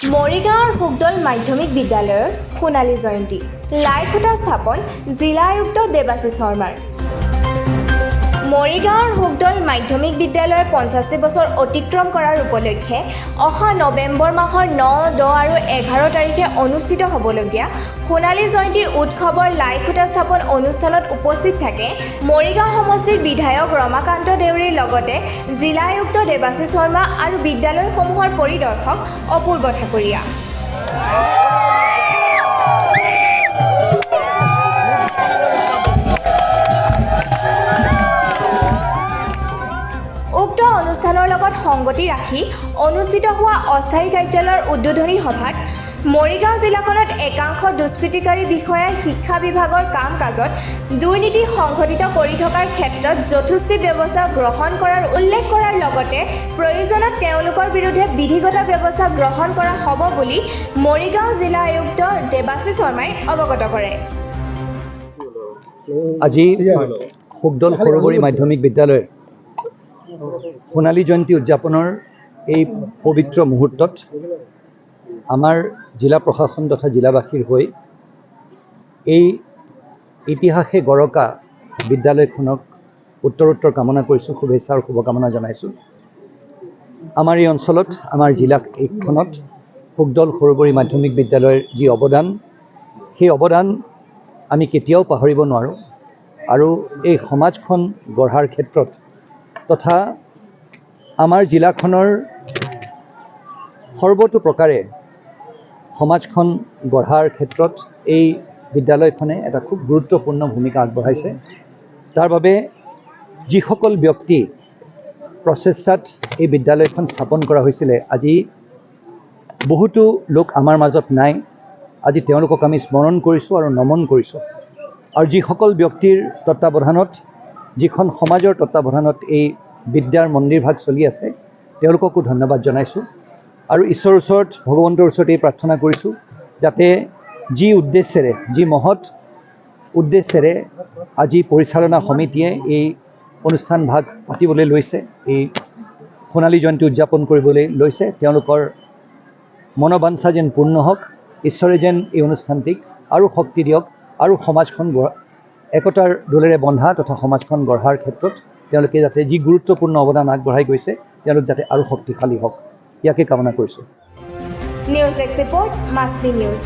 মৰিগাঁৱৰ সুকদল মাধ্যমিক বিদ্যালয়ৰ সোণালী জয়ন্তী লাইখুটা স্থাপন জিলা আয়ুক্ত দেৱাশীষ শৰ্মাৰ। মৰিগাঁৱৰ সুকদল মাধ্যমিক বিদ্যালয়ৰ ৫০টি বছৰ অতিক্ৰম কৰাৰ উপলক্ষে অহা নৱেম্বৰ মাহৰ ৯, ১০ আৰু ১১ তাৰিখে অনুষ্ঠিত হ'বলগীয়া সোণালী জয়ন্তী উৎসৱৰ লাইখুটা স্থাপন অনুষ্ঠানত উপস্থিত থাকে মৰিগাঁও সমষ্টিৰ বিধায়ক ৰমাকান্ত দেউৰীৰ লগতে জিলা আয়ুক্ত দেৱাশীষ শৰ্মা আৰু বিদ্যালয়সমূহৰ পৰিদৰ্শক অপূৰ্ব ঠাকুৰীয়া। উক্ত অনুষ্ঠানৰ লগত সংগতি ৰাখি অনুষ্ঠিত হোৱা অস্থায়ী কাৰ্যালয়ৰ উদ্বোধনী সভাত মৰিগাঁও জিলাখনত একাংশ দুষ্কৃতিকাৰী বিষয়াই শিক্ষা বিভাগৰ কাম কাজত দুৰ্নীতি সংঘটিত কৰি থকাৰ ক্ষেত্ৰত যথোচিত ব্যৱস্থা গ্ৰহণ কৰাৰ উল্লেখ কৰাৰ লগতে প্ৰয়োজনত তেওঁলোকৰ বিৰুদ্ধে বিধিগত ব্যৱস্থা গ্ৰহণ কৰা হ'ব বুলি মৰিগাঁও জিলা আয়ুক্ত দেৱাশীষ শৰ্মাই অৱগত কৰে। আজি সুকদল সৰুবৰী মাধ্যমিক বিদ্যালয়ৰ সোণালী জয়ন্তী উদযাপনৰ এই পবিত্ৰ মুহূৰ্তত আমাৰ জিলা প্ৰশাসন তথা জিলাবাসীৰ হৈ এই ইতিহাসে গৰকা বিদ্যালয়খনক উত্তৰোত্তৰ কামনা কৰিছোঁ, শুভেচ্ছা আৰু শুভকামনা জনাইছোঁ। আমাৰ এই অঞ্চলত আমাৰ জিলা এইখনত সুকদল সৰুবৰী মাধ্যমিক বিদ্যালয়ৰ যি অৱদান, সেই অৱদান আমি কেতিয়াও পাহৰিব নোৱাৰোঁ আৰু এই সমাজখন গঢ়াৰ ক্ষেত্ৰত তথা আমাৰ জিলাখনৰ সৰ্বতো প্ৰকাৰে সমাজখন গঢ়াৰ ক্ষেত্ৰত এই বিদ্যালয়খনে এটা খুব গুৰুত্বপূৰ্ণ ভূমিকা আগবঢ়াইছে। তাৰ বাবে যিসকল ব্যক্তি প্ৰচেষ্টাত এই বিদ্যালয়খন স্থাপন কৰা হৈছিলে, আজি বহুতো লোক আমাৰ মাজত নাই। আজি তেওঁলোকক আমি স্মৰণ কৰিছোঁ আৰু নমন কৰিছোঁ। আৰু যিসকল ব্যক্তিৰ তত্বাৱধানত, যিখন সমাজৰ তত্বাৱধানত এই বিদ্যাৰ মন্দিৰভাগ চলি আছে, তেওঁলোককো ধন্যবাদ জনাইছোঁ আৰু ঈশ্বৰৰ ওচৰত, ভগৱন্তৰ ওচৰত এই প্ৰাৰ্থনা কৰিছোঁ যাতে যি উদ্দেশ্যেৰে, যি মহৎ উদ্দেশ্যেৰে আজি পৰিচালনা সমিতিয়ে এই অনুষ্ঠান ভাগ পাতিবলৈ লৈছে, এই সোণালী জয়ন্তী উদযাপন কৰিবলৈ লৈছে, তেওঁলোকৰ মনোবাঞ্ছা যেন পূৰ্ণ হওক, ঈশ্বৰে যেন এই অনুষ্ঠানটিক আৰু শক্তি দিয়ক আৰু সমাজখন একতাৰ দোলেৰে বন্ধা তথা সমাজখন গঢ়াৰ ক্ষেত্ৰত তেওঁলোকে যাতে যি গুৰুত্বপূৰ্ণ অৱদান আগবঢ়াই গৈছে, তেওঁলোক যাতে আৰু শক্তিশালী হওক, ইয়াকে কামনা কৰিছোঁ। নিউজ ডেস্ক ৰিপৰ্ট, মাছলি নিউজ।